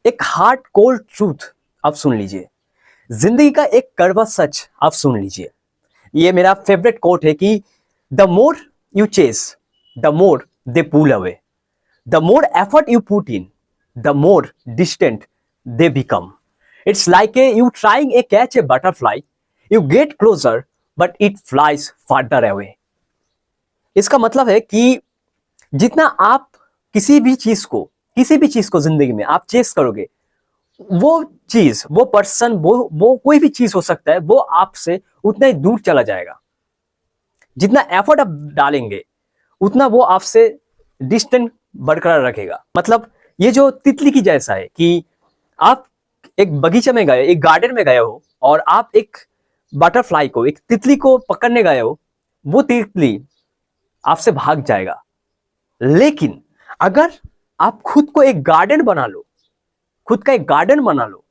एक hard cold truth आप सुन लीजिए, जिंदगी का एक कड़वा सच आप सुन लीजिए। ये मेरा फेवरेट कोट है कि the more you chase the more they pull away, the more effort you put in the more distant they become. It's like a you trying a catch a butterfly, you get closer but it flies farther away. इसका मतलब है कि जितना आप किसी भी चीज को जिंदगी में आप चेस करोगे, वो चीज, वो पर्सन, वो कोई भी चीज हो सकता है, वो आपसे उतना ही दूर चला जाएगा। जितना एफर्ट आप डालेंगे उतना वो आपसे डिस्टेंस बरकरार रखेगा। मतलब ये जो तितली की जैसा है कि आप एक बगीचे में गए, एक गार्डन में गए हो और आप एक बटरफ्लाई को, एक तितली को पकड़ने गए हो, वो तितली आपसे भाग जाएगा। लेकिन अगर आप खुद को एक गार्डन बना लो, खुद का एक गार्डन बना लो,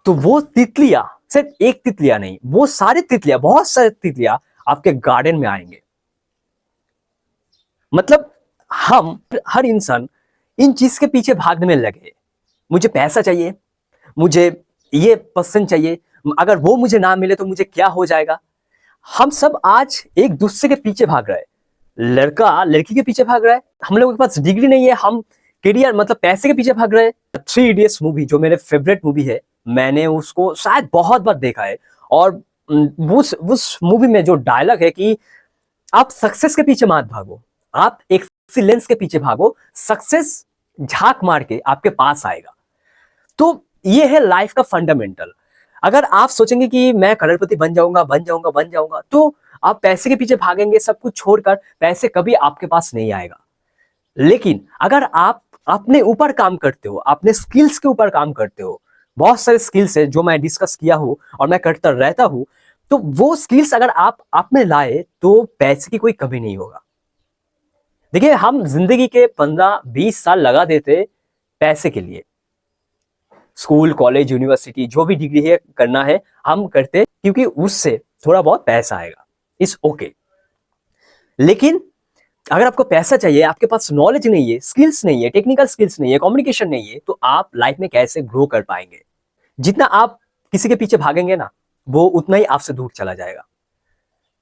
तो वो तितलियां, सिर्फ एक तितलियां नहीं, वो सारी तितलियां, बहुत सारी तितलियां आपके गार्डन में आएंगे। मतलब हम हर इंसान इन चीज के पीछे भागने में लगे। मुझे पैसा चाहिए, मुझे ये पसंद चाहिए, अगर वो मुझे ना मिले तो मुझे क्या हो जाएगा। हम सब आज एक दूसरे के पीछे भाग रहे हैं। लड़का लड़की के पीछे भाग रहा है, हम लोगों के पास डिग्री नहीं है, हम करियर मतलब पैसे के पीछे भाग रहे हैं। थ्री इडियट्स मूवी जो मेरे फेवरेट मूवी है, मैंने उसको शायद बहुत बार देखा है। और उस मूवी में जो डायलॉग है कि आप सक्सेस के पीछे मत भागो, आप एक्सीलेंस के पीछे भागो, सक्सेस झांक मार के आपके पास आएगा। तो ये है लाइफ का फंडामेंटल। अगर आप सोचेंगे कि मैं करोड़पति बन जाऊंगा, तो आप पैसे के पीछे भागेंगे, सब कुछ छोड़कर, पैसे कभी आपके पास नहीं आएगा। लेकिन अगर आप अपने ऊपर काम करते हो, अपने स्किल्स के ऊपर काम करते हो, बहुत सारे स्किल्स है जो मैं डिस्कस किया हूं और मैं करता रहता हूं, तो वो स्किल्स अगर आप में लाए तो पैसे की कोई कमी नहीं होगा। देखिए, हम जिंदगी के 15-20 साल लगा देते पैसे के लिए। स्कूल, कॉलेज, यूनिवर्सिटी, जो भी डिग्री है करना है हम करते, क्योंकि उससे थोड़ा बहुत पैसा आएगा, इट्स ओके। लेकिन अगर आपको पैसा चाहिए, आपके पास नॉलेज नहीं है, स्किल्स नहीं है, टेक्निकल स्किल्स नहीं है, कम्युनिकेशन नहीं है, तो आप लाइफ में कैसे ग्रो कर पाएंगे। जितना आप किसी के पीछे भागेंगे ना, वो उतना ही आपसे दूर चला जाएगा।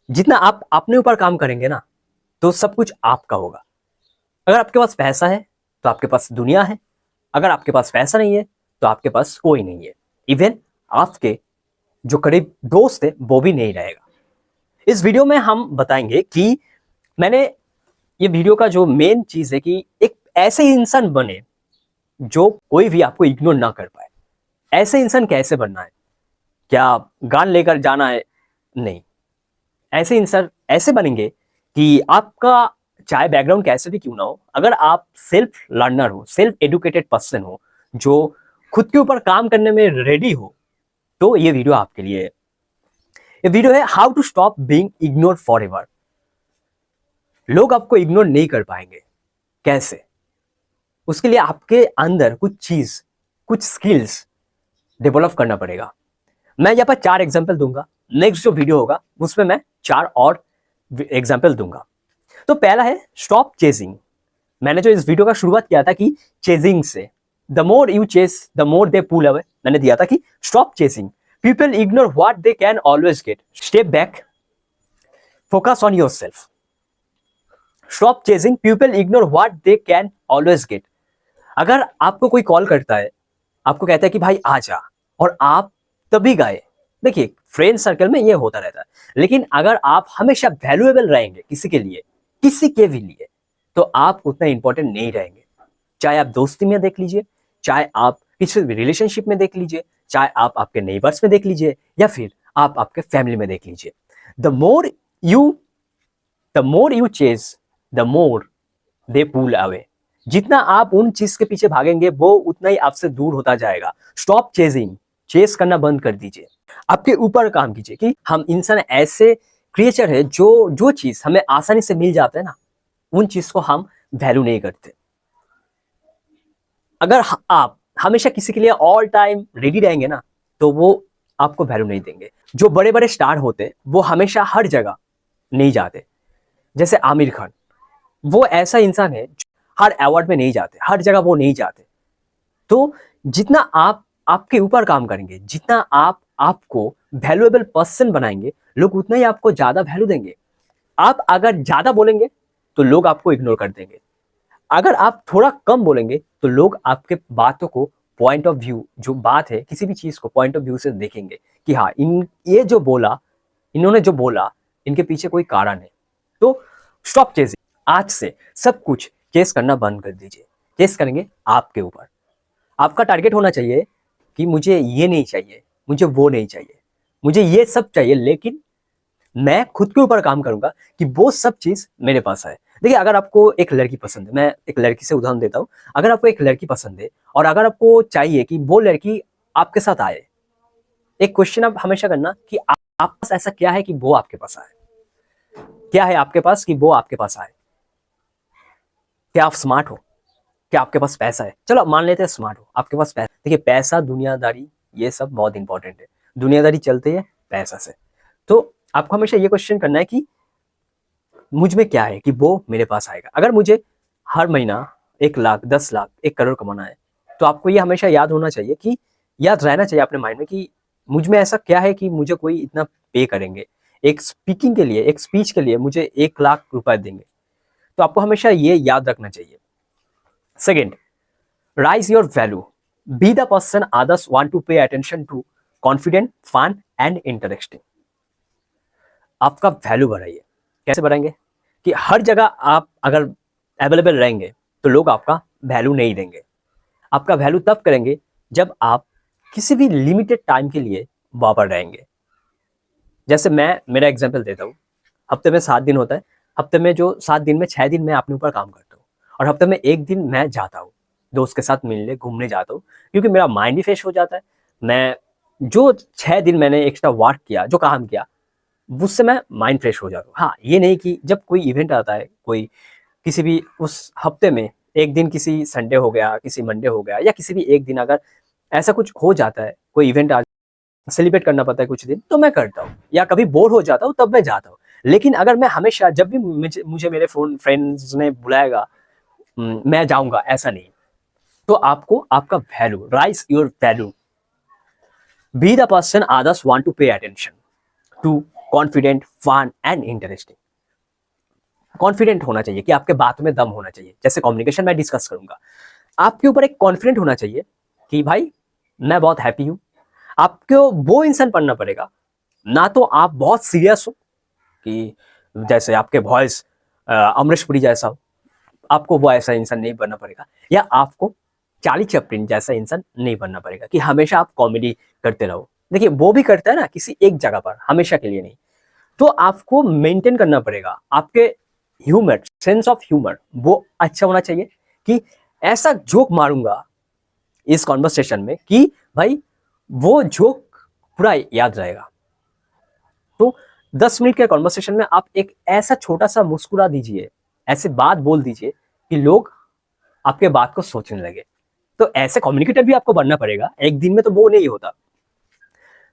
जितना आप अपने ऊपर काम करेंगे ना, तो सब कुछ आपका होगा। अगर आपके पास पैसा है तो आपके पास दुनिया है, अगर आपके पास पैसा नहीं है तो आपके पास कोई नहीं है। इवन आपके जो करीब दोस्त है वो भी नहीं रहेगा। इस वीडियो में हम बताएंगे कि मैंने ये वीडियो का जो मेन चीज है कि एक ऐसे इंसान बने जो कोई भी आपको इग्नोर ना कर पाए। ऐसे इंसान कैसे बनना है? क्या गान लेकर जाना है? नहीं। ऐसे इंसान ऐसे बनेंगे कि आपका चाहे बैकग्राउंड कैसे भी क्यों ना हो, अगर आप सेल्फ लर्नर हो, सेल्फ एडुकेटेड पर्सन हो, जो खुद के ऊपर काम करने में रेडी हो, तो ये वीडियो आपके लिए है। ये वीडियो है how to stop being ignore forever. लोग आपको इग्नोर नहीं कर पाएंगे। कैसे? उसके लिए आपके अंदर कुछ चीज, कुछ स्किल्स डेवलप करना पड़ेगा। मैं यहाँ पर 4 एग्जाम्पल दूंगा, नेक्स्ट जो वीडियो होगा उसमें मैं 4 और एग्जाम्पल दूंगा। तो पहला है स्टॉप चेजिंग। मैंने जो इस वीडियो का शुरुआत किया था कि चेजिंग से, the more you chase the more they pull away, मैंने दिया था कि stop chasing, people ignore what they can always get, step back, focus on yourself. Stop chasing, people ignore what they can always get. अगर आपको कोई call करता है, आपको कहता है कि भाई आ जा, और आप तभी गए, देखिए फ्रेंड सर्कल में ये होता रहता है। लेकिन अगर आप हमेशा वैल्यूएबल रहेंगे किसी के लिए, किसी के भी लिए, तो आप उतना इंपॉर्टेंट नहीं रहेंगे। चाहे आप दोस्ती में देख लीजिए, चाहे आप किसी भी रिलेशनशिप में देख लीजिए, चाहे आप आपके नेबर्स में देख लीजिए, या फिर आप आपके फैमिली में देख लीजिए। The more you chase the more they pull away. जितना आप उन चीज के पीछे भागेंगे वो उतना ही आपसे दूर होता जाएगा। स्टॉप चेजिंग, चेस करना बंद कर दीजिए। आपके ऊपर काम कीजिए कि हम इंसान ऐसे क्रिएचर है जो चीज हमें आसानी से मिल जाता है ना, उन चीज को हम वैल्यू नहीं करते। अगर आप हमेशा किसी के लिए ऑल टाइम रेडी रहेंगे ना, तो वो आपको वैल्यू नहीं देंगे। जो बड़े बड़े स्टार होते वो हमेशा हर जगह नहीं जाते। जैसे आमिर खान, वो ऐसा इंसान है हर अवार्ड में नहीं जाते, हर जगह वो नहीं जाते। तो जितना आप आपके ऊपर काम करेंगे, जितना आप आपको वैल्यूएबल पर्सन बनाएंगे, लोग उतना ही आपको ज्यादा वैल्यू देंगे। आप अगर ज्यादा बोलेंगे तो लोग आपको इग्नोर कर देंगे। अगर आप थोड़ा कम बोलेंगे तो लोग आपके बातों को पॉइंट ऑफ व्यू, जो बात है किसी भी चीज को पॉइंट ऑफ व्यू से देखेंगे कि हाँ, इन्होंने जो बोला इनके पीछे कोई कारण है। तो स्टॉप चेजिंग। आज से सब कुछ चेस करना बंद कर दीजिए। चेस करेंगे आपके ऊपर। आपका टारगेट होना चाहिए कि मुझे ये नहीं चाहिए, मुझे वो नहीं चाहिए, मुझे ये सब चाहिए, लेकिन मैं खुद के ऊपर काम करूंगा कि वो सब चीज मेरे पास आए। देखिए, अगर आपको एक लड़की पसंद है, मैं एक लड़की से उदाहरण देता हूँ। अगर आपको एक लड़की पसंद है और अगर आपको चाहिए कि वो लड़की आपके साथ आए, एक क्वेश्चन आप हमेशा करना कि आप पास ऐसा क्या है कि वो आपके पास आए। क्या है आपके पास कि वो आपके पास आए? क्या आप स्मार्ट हो? क्या आपके पास पैसा है? चलो मान लेते हैं स्मार्ट हो, आपके पास पैसा। देखिए, पैसा, दुनियादारी, ये सब बहुत इंपॉर्टेंट है। दुनियादारी चलती है पैसा से। तो आपको हमेशा ये क्वेश्चन करना है कि मुझ में क्या है कि वो मेरे पास आएगा। अगर मुझे हर महीना 1 लाख, 10 लाख, 1 करोड़ कमाना है, तो आपको ये हमेशा याद होना चाहिए कि याद रहना चाहिए अपने माइंड में कि मुझ में ऐसा क्या है कि मुझे कोई इतना पे करेंगे, एक स्पीकिंग के लिए, एक स्पीच के लिए मुझे 1 लाख रुपए देंगे। तो आपको हमेशा ये याद रखना चाहिए। Second, raise your value. Be the person others want to pay attention to, confident, fun and interesting. आपका वैल्यू बढ़ाइए। कैसे बढ़ाएंगे? कि हर जगह आप अगर अवेलेबल रहेंगे तो लोग आपका वैल्यू नहीं देंगे। आपका वैल्यू तब करेंगे जब आप किसी भी लिमिटेड टाइम के लिए वहां पर रहेंगे। जैसे मैं मेरा एग्जांपल देता हूँ। हफ्ते में 7 दिन होता है। हफ्ते में जो 7 दिन में 6 दिन मैं अपने ऊपर काम करता हूँ और हफ्ते में 1 दिन मैं जाता हूँ, दोस्त के साथ मिलने, घूमने जाता हूँ, क्योंकि मेरा माइंड भी फ्रेश हो जाता है। मैं जो 6 दिन मैंने एक्स्ट्रा वर्क किया, जो काम किया, उससे मैं माइंड फ्रेश हो जाता हूँ। हाँ, ये नहीं कि जब कोई इवेंट आता है, कोई किसी भी उस हफ्ते में 1 दिन, किसी संडे हो गया, किसी मंडे हो गया, या किसी भी 1 दिन अगर ऐसा कुछ हो जाता है, कोई इवेंट आ सेलिब्रेट करना पड़ता है कुछ दिन, तो मैं करता हूँ। या कभी बोर हो जाता हूँ तब मैं जाता हूँ। लेकिन अगर मैं हमेशा जब भी मुझे मेरे फ्रेंड्स ने बुलाएगा मैं जाऊंगा, ऐसा नहीं। तो आपको आपका value, raise your value. Be the person others want to pay attention to, confident, fun and interesting. Confident होना चाहिए कि आपके बातों में दम होना चाहिए। जैसे कम्युनिकेशन मैं डिस्कस करूंगा, आपके ऊपर एक कॉन्फिडेंट होना चाहिए कि भाई मैं बहुत हैप्पी हूं। आपको वो इंसान बनना पड़ेगा, ना तो आप बहुत सीरियस हो कि जैसे आपके वॉइस अमरीश पुरी जैसा हो, आपको वो ऐसा इंसान नहीं बनना पड़ेगा। या आपको चार्ली चैपलिन जैसा इंसान नहीं बनना पड़ेगा कि हमेशा आप कॉमेडी करते रहो। देखिए, वो भी करता है ना किसी एक जगह पर, हमेशा के लिए नहीं। तो आपको मेंटेन करना पड़ेगा आपके ह्यूमर, सेंस ऑफ ह्यूमर वो अच्छा होना चाहिए कि ऐसा जोक मारूंगा इस कॉन्वर्सेशन में कि भाई वो जोक पूरा याद रहेगा। तो 10 मिनट के कॉन्वर्सेशन में आप एक ऐसा छोटा सा मुस्कुरा दीजिए, ऐसे बात बोल दीजिए कि लोग आपके बात को सोचने लगे। तो ऐसे कम्युनिकेटर भी आपको बनना पड़ेगा, एक दिन में तो वो नहीं होता।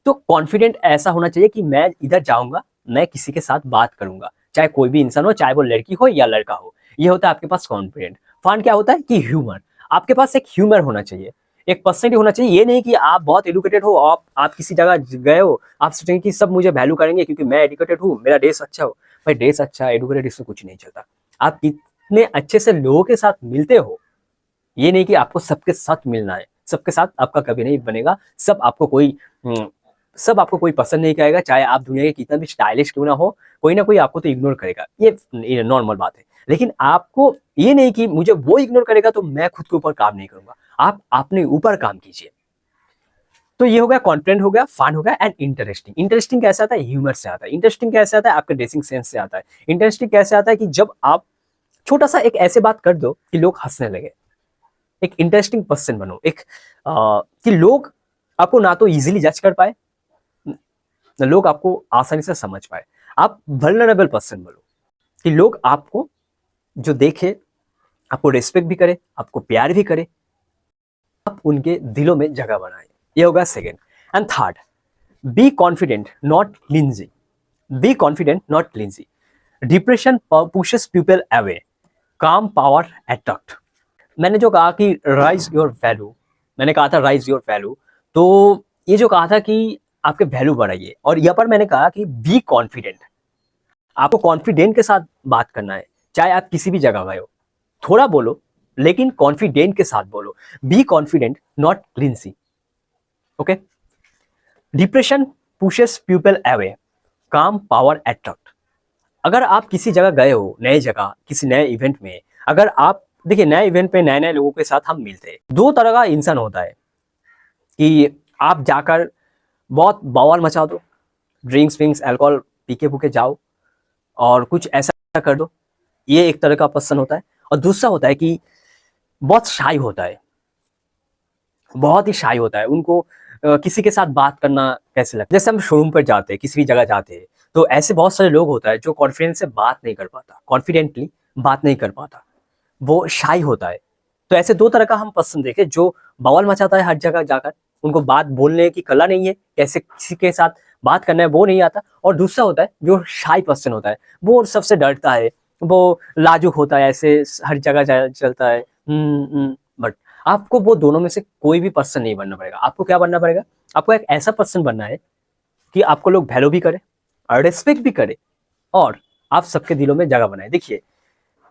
तो कॉन्फिडेंट ऐसा होना चाहिए कि मैं इधर जाऊंगा, मैं किसी के साथ बात करूंगा, चाहे कोई भी इंसान हो, चाहे वो लड़की हो या लड़का हो। ये होता है आपके पास कॉन्फिडेंट। फन क्या होता है कि ह्यूमर। आपके पास एक ह्यूमर होना चाहिए, एक पर्सनैलिटी होना चाहिए। ये नहीं कि आप बहुत एडुकेटेड हो, आप किसी जगह गए हो, आप सोचेंगे कि सब मुझे वैल्यू करेंगे क्योंकि मैं एडुकेटेड हूँ, मेरा ड्रेस अच्छा हो। भाई ड्रेस अच्छा, एडुकेटेड, इससे कुछ नहीं चलता। आप कितने अच्छे से लोगों के साथ मिलते हो, ये नहीं कि आपको सबके साथ मिलना है। सबके साथ आपका कभी नहीं बनेगा। सब आपको कोई पसंद नहीं करेगा, चाहे आप दुनिया के कितना भी स्टाइलिश क्यों ना कोई आपको तो इग्नोर करेगा। ये नॉर्मल बात है। लेकिन आपको ये नहीं कि मुझे वो इग्नोर करेगा तो मैं खुद के ऊपर काम नहीं करूंगा। आप अपने ऊपर काम कीजिए। तो ये हो गया कॉन्फिडेंट, हो गया फन, हो गया एंड इंटरेस्टिंग। इंटरेस्टिंग कैसे आता है? ह्यूमर से आता है। इंटरेस्टिंग कैसे आता है? आपके ड्रेसिंग सेंस से आता है। इंटरेस्टिंग कैसे आता है? कि जब आप छोटा सा एक ऐसे बात कर दो कि लोग हंसने लगे। एक इंटरेस्टिंग पर्सन बनो, कि लोग आपको ना तो इजीली जज कर पाए, ना लोग आपको आसानी से समझ पाए। आप वल्नरेबल पर्सन बनो कि लोग आपको जो देखे, आपको रिस्पेक्ट भी करे, आपको प्यार भी करे, आप उनके दिलों में जगह बनाए। ये होगा second. And third, be confident not clingy. Be confident not clingy. Depression pushes people away, calm power attract. मैंने जो कहा कि राइज योर वैल्यू, मैंने कहा था राइज योर वैल्यू, तो ये जो कहा था कि आपके वैल्यू बढ़ाइए, और यहाँ पर मैंने कहा कि बी कॉन्फिडेंट। आपको कॉन्फिडेंट के साथ बात करना है, चाहे आप किसी भी जगह गए हो। थोड़ा बोलो लेकिन कॉन्फिडेंट के साथ बोलो। Be confident not clingy. Okay. Depression pushes people away, calm power attract. अगर आप किसी जगह गए हो, नए जगह किसी नए इवेंट में, अगर आप देखिए नए इवेंट पे नए नए लोगों के साथ हम मिलते हैं, दो तरह का इंसान होता है कि आप जाकर बहुत बवाल मचा दो, ड्रिंक्स विंक्स अल्कोहल पी के भूखे जाओ और कुछ ऐसा कर दो, ये एक तरह का पर्सन होता है। और दूसरा होता है कि बहुत शाई होता है, बहुत ही शाई होता है। उनको किसी के साथ बात करना कैसे लगता है। जैसे हम शोरूम पर जाते हैं, किसी भी जगह जाते हैं, तो ऐसे बहुत सारे लोग होता है जो कॉन्फिडेंस से बात नहीं कर पाता, कॉन्फिडेंटली बात नहीं कर पाता, वो शाई होता है। तो ऐसे दो तरह का हम पर्सन देखे, जो बवाल मचाता है हर जगह जाकर, उनको बात बोलने की कला नहीं है, कैसे किसी के साथ बात करना है वो नहीं आता। और दूसरा होता है जो शाई पर्सन होता है, वो सबसे डरता है, वो लाजुक होता है, ऐसे हर जगह चलता है। बट आपको वो दोनों में से कोई भी पर्सन नहीं बनना पड़ेगा। आपको क्या बनना पड़ेगा? आपको एक ऐसा पर्सन बनना है कि आपको लोग वैल्यू भी करे और रिस्पेक्ट भी करे, और आप सबके दिलों में जगह बनाए। देखिए,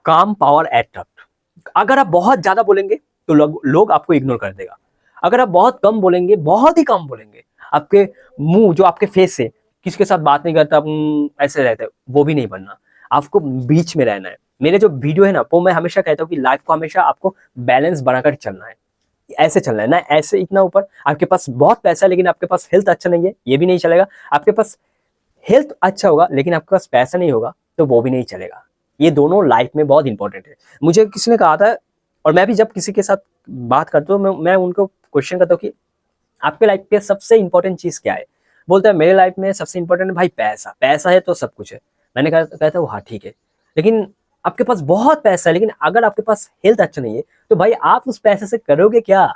काम पावर अट्रैक्ट। अगर आप बहुत ज्यादा बोलेंगे तो लोग आपको इग्नोर कर देगा। अगर आप बहुत कम बोलेंगे, बहुत ही कम बोलेंगे, आपके मुंह जो आपके फेस है, किसके साथ बात नहीं करता, ऐसे रहते, वो भी नहीं बनना। आपको बीच में रहना है। मेरे जो वीडियो है ना, वो मैं हमेशा कहता हूँ कि लाइफ को हमेशा आपको बैलेंस बनाकर चलना है। ऐसे चलना है ना, ऐसे इतना ऊपर आपके पास बहुत पैसा है लेकिन आपके पास हेल्थ अच्छा नहीं है, ये भी नहीं चलेगा। आपके पास हेल्थ अच्छा होगा लेकिन आपके पास पैसा नहीं होगा, तो वो भी नहीं चलेगा। ये दोनों लाइफ में बहुत इंपॉर्टेंट है। मुझे किसी ने कहा था, और मैं भी जब किसी के साथ बात करता हूँ, मैं उनको क्वेश्चन करता हूँ कि आपके लाइफ पे सबसे इंपॉर्टेंट चीज क्या है? बोलता है मेरे लाइफ में सबसे इंपॉर्टेंट भाई पैसा, पैसा है तो सब कुछ है। मैंने कहता हूँ हाँ ठीक है, लेकिन आपके पास बहुत पैसा है लेकिन अगर आपके पास हेल्थ अच्छा नहीं है, तो भाई आप उस पैसे से करोगे क्या?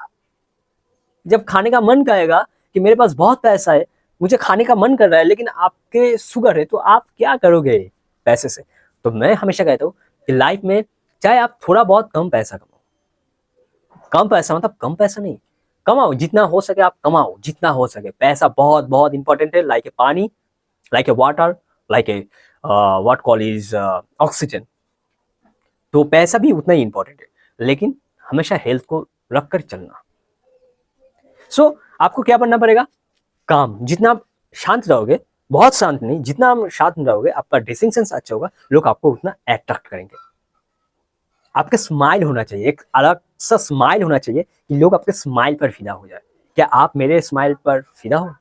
जब खाने का मन करेगा कि मेरे पास बहुत पैसा है, मुझे खाने का मन कर रहा है, लेकिन आपके शुगर है, तो आप क्या करोगे पैसे से? तो मैं हमेशा कहता हूँ कि लाइफ में चाहे आप थोड़ा बहुत कम पैसा कमाओ, कम पैसा मतलब कम पैसा नहीं, कमाओ जितना हो सके, आप कमाओ जितना हो सके। पैसा बहुत बहुत इंपॉर्टेंट है, लाइक ए पानी, like a water, like a what call is oxygen. तो पैसा भी उतना ही इंपॉर्टेंट है, लेकिन हमेशा हेल्थ को रख कर चलना। सो आपको क्या बनना पड़ेगा? काम। जितना आप शांत रहोगे, बहुत शांत नहीं, जितना आप शांत रहोगे, आपका ड्रेसिंग सेंस अच्छा होगा, लोग आपको उतना अट्रैक्ट करेंगे। आपका स्माइल होना चाहिए, एक अलग सा स्माइल होना चाहिए कि लोग आपके स्माइल पर फिदा हो जाए। क्या आप मेरे स्माइल पर फिदा हो?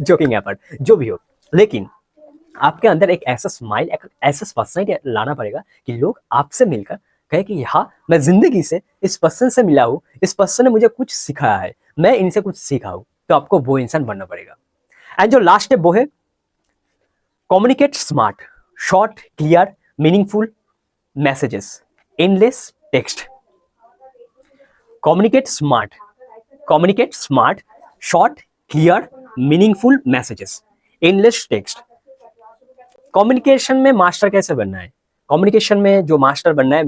जोकिंग एपार्ट, जो भी हो, लेकिन आपके अंदर एक ऐसा स्माइल, एक ऐसा पर्सनैलिटी लाना पड़ेगा कि लोग आपसे मिलकर कहे कि हाँ, मैं जिंदगी से इस पर्सन से मिला हूँ, इस पर्सन ने मुझे कुछ सिखाया है, मैं इनसे कुछ सीखा हूँ। तो आपको वो इंसान बनना पड़ेगा। एंड जो लास्ट स्टेप वो है communicate smart, short clear meaningful messages, endless text. Communicate smart, communicate smart, short clear meaningful messages, endless text. Communication में मास्टर कैसे बनना है? कम्युनिकेशन में जो मास्टर बनना है,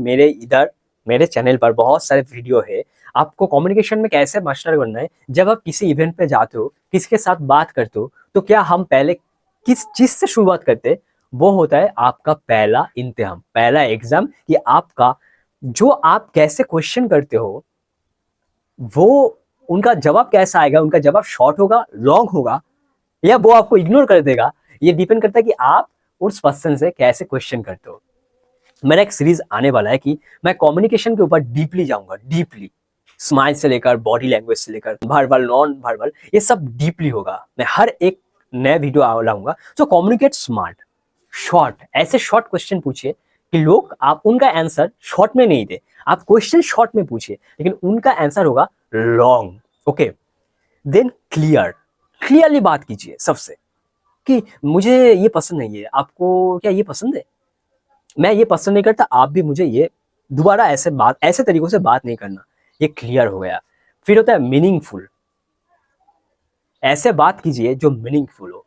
मेरे चैनल पर बहुत सारे वीडियो है। आपको कम्युनिकेशन में कैसे मास्टर बनना है, जब आप किसी इवेंट पे जाते हो, किसी के साथ बात करते हो, तो क्या हम पहले किस चीज से शुरुआत करते हैं? वो होता है आपका पहला इम्तिहान, पहला एग्जाम, कि आपका जो आप कैसे क्वेश्चन करते हो, वो उनका जवाब कैसा आएगा, उनका जवाब शॉर्ट होगा, लॉन्ग होगा, या वो आपको इग्नोर कर देगा। ये डिपेंड करता है कि आप उस पर्सन से कैसे क्वेश्चन करते हो। मेरा एक सीरीज आने वाला है कि मैं कम्युनिकेशन के ऊपर डीपली जाऊंगा, डीपली, स्माइल से लेकर बॉडी लैंग्वेज से लेकर वर्बल नॉन वर्बल, ये सब डीपली होगा। मैं हर एक नया वीडियो लाऊंगा। सो कम्युनिकेट स्मार्ट, शॉर्ट, ऐसे शॉर्ट क्वेश्चन पूछिए कि लोग आप उनका आंसर शॉर्ट में नहीं दे। आप क्वेश्चन शॉर्ट में पूछिए लेकिन उनका आंसर होगा long. Okay, then clear, clearly बात कीजिए सबसे कि मुझे ये पसंद नहीं है, आपको क्या ये पसंद है? मैं ये पसंद नहीं करता, आप भी मुझे ये दोबारा ऐसे तरीकों से बात नहीं करना। ये क्लियर हो गया। फिर होता है मीनिंगफुल, ऐसे बात कीजिए जो मीनिंगफुल हो।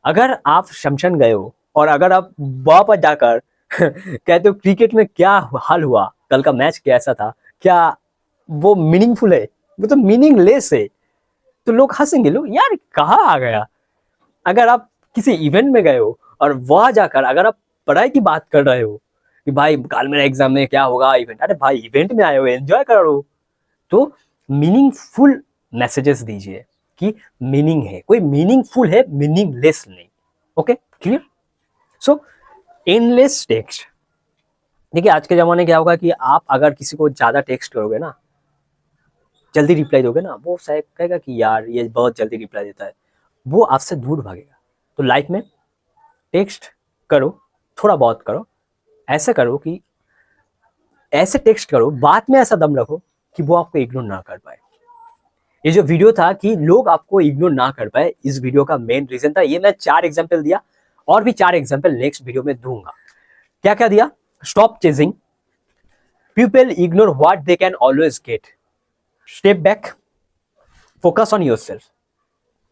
अगर आप शमशान गए हो और अगर आप वापस जाकर कहते हो क्रिकेट में क्या हाल हुआ, कल का मैच कैसा था, क्या वो मीनिंगफुल है? वो तो मीनिंगलेस है। तो लोग हंसेंगे, लोग यार कहाँ आ गया। अगर आप किसी इवेंट में गए हो और वहां जाकर अगर आप पढ़ाई की बात कर रहे हो कि भाई कल मेरा एग्जाम में क्या होगा इवेंट, अरे भाई इवेंट में आए हो एंजॉय करो। तो मीनिंगफुल मैसेजेस दीजिए कि मीनिंग है, कोई मीनिंगफुल है, मीनिंगलेस नहीं। Okay clear. So endless text, देखिए आज के ज़माने क्या होगा कि आप अगर किसी को ज़्यादा टेक्स्ट करोगे ना, जल्दी रिप्लाई दोगे ना, वो शायद कहेगा कि यार ये बहुत जल्दी रिप्लाई देता है, वो आपसे दूर भागेगा। तो लाइफ में टेक्स्ट करो, थोड़ा बहुत करो, ऐसे करो कि ऐसे टेक्स्ट करो, बात में ऐसा दम रखो कि वो आपको इग्नोर ना कर पाए। ये जो वीडियो था कि लोग आपको इग्नोर ना कर पाए, इस वीडियो का मेन रीजन था ये। मैं 4 एग्जाम्पल दिया और भी 4 एग्जाम्पल नेक्स्ट वीडियो में दूंगा। क्या क्या दिया? Stop chasing, people ignore what they can always get, step back, focus on yourself.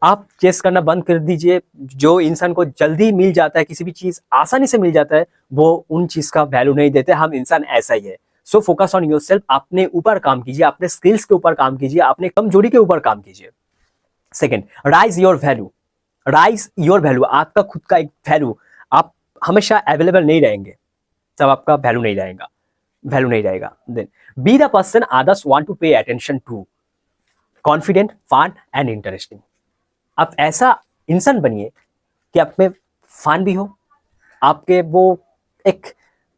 आप चेस करना बंद कर दीजिए। जो इंसान को जल्दी मिल जाता है, किसी भी चीज आसानी से मिल जाता है, वो उन चीज का वैल्यू नहीं देते। हम इंसान ऐसा ही है। सो फोकस ऑन योरसेल्फ, अपने ऊपर काम कीजिए, अपने स्किल्स के ऊपर काम कीजिए, अपने कमजोरी के ऊपर काम कीजिए। Second, raise your value. Raise your value, आपका खुद का एक वैल्यू। आप हमेशा अवेलेबल नहीं रहेंगे, तब आपका वैल्यू नहीं रहेगा, वैल्यू नहीं रहेगा। Then be the person others want to pay attention to, confident, fun and interesting. आप ऐसा इंसान बनिए कि आप में फन भी हो, आपके वो एक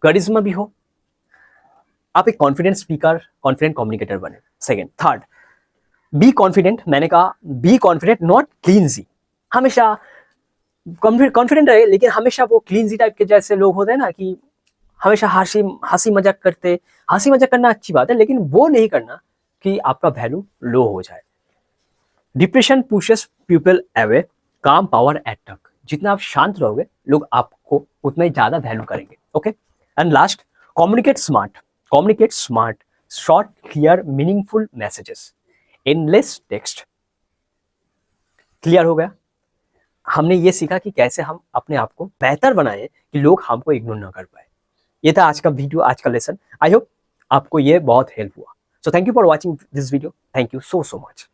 करिश्मा भी हो, आप एक कॉन्फिडेंट स्पीकर, कॉन्फिडेंट कम्युनिकेटर बने। सेकेंड। Third, be confident. मैंने कहा बी कॉन्फिडेंट, नॉट क्लीनजी। हमेशा कॉन्फिडेंट रहे, लेकिन हमेशा वो क्लीनजी टाइप के जैसे लोग होते हैं ना, कि हमेशा हंसी मजाक करते। हंसी मजाक करना अच्छी बात है, लेकिन वो नहीं करना कि आपका वैल्यू लो हो जाए। Depression pushes people away, calm power attack. जितना आप शांत रहोगे, लोग आपको उतना ही ज्यादा वैल्यू करेंगे। Okay. And last, communicate smart. Communicate smart, short, clear, meaningful messages, endless text. Clear हो गया? हमने ये सीखा कि कैसे हम अपने आप को बेहतर बनाए कि लोग हमको इग्नोर ना कर पाए। ये था आज का वीडियो, आज का लेसन। आई होप आपको ये बहुत हेल्प हुआ। So thank you for watching this video. Thank you so much.